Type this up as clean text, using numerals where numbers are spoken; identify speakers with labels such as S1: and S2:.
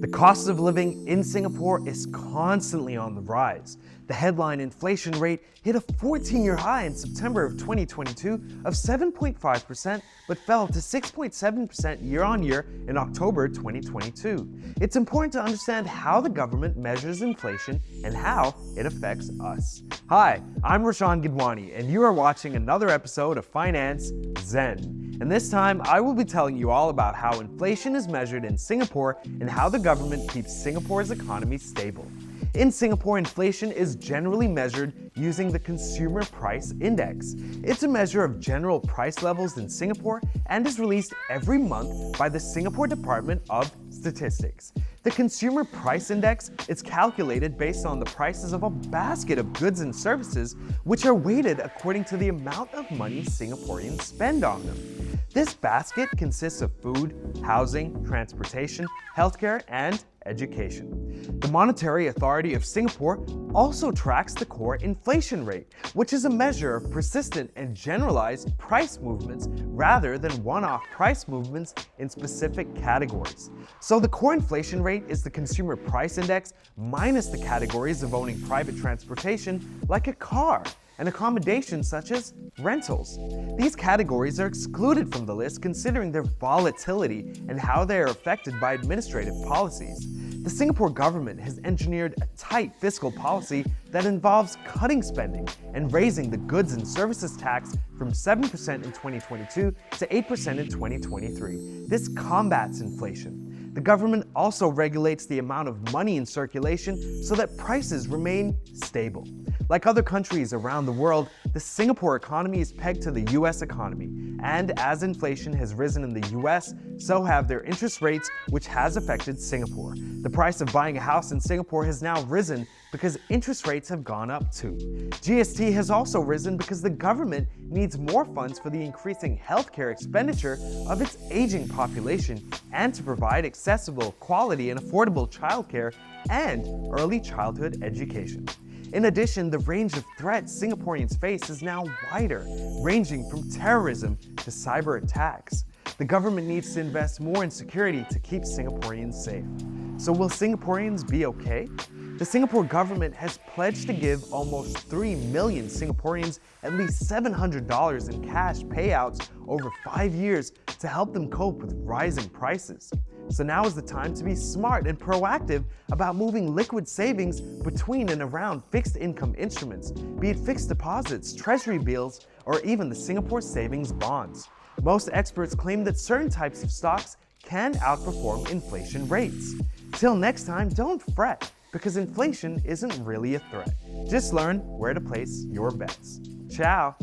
S1: The cost of living in Singapore is constantly on the rise. The headline inflation rate hit a 14-year high in September of 2022 of 7.5%, but fell to 6.7% year-on-year in October 2022. It's important to understand how the government measures inflation and how it affects us. Hi, I'm Rashan Gidwani, and you are watching another episode of Finance Zen. And this time, I will be telling you all about how inflation is measured in Singapore and how the government keeps Singapore's economy stable. In Singapore, inflation is generally measured using the Consumer Price Index. It's a measure of general price levels in Singapore and is released every month by the Singapore Department of Statistics. The Consumer Price Index is calculated based on the prices of a basket of goods and services, which are weighted according to the amount of money Singaporeans spend on them. This basket consists of food, housing, transportation, healthcare, and education. The Monetary Authority of Singapore also tracks the core inflation rate, which is a measure of persistent and generalized price movements rather than one-off price movements in specific categories. So the core inflation rate is the Consumer Price Index minus the categories of owning private transportation like a car and accommodations such as rentals. These categories are excluded from the list considering their volatility and how they are affected by administrative policies. The Singapore government has engineered a tight fiscal policy that involves cutting spending and raising the goods and services tax from 7% in 2022 to 8% in 2023. This combats inflation. The government also regulates the amount of money in circulation so that prices remain stable. Like other countries around the world, the Singapore economy is pegged to the US economy, and as inflation has risen in the US, so have their interest rates, which has affected Singapore. The price of buying a house in Singapore has now risen because interest rates have gone up too. GST has also risen because the government needs more funds for the increasing healthcare expenditure of its aging population and to provide accessible, quality, and affordable childcare and early childhood education. In addition, the range of threats Singaporeans face is now wider, ranging from terrorism to cyber attacks. The government needs to invest more in security to keep Singaporeans safe. So will Singaporeans be okay? The Singapore government has pledged to give almost 3 million Singaporeans at least $700 in cash payouts over 5 years to help them cope with rising prices. So now is the time to be smart and proactive about moving liquid savings between and around fixed income instruments, be it fixed deposits, treasury bills, or even the Singapore savings bonds. Most experts claim that certain types of stocks can outperform inflation rates. Till next time, don't fret, because inflation isn't really a threat. Just learn where to place your bets. Ciao!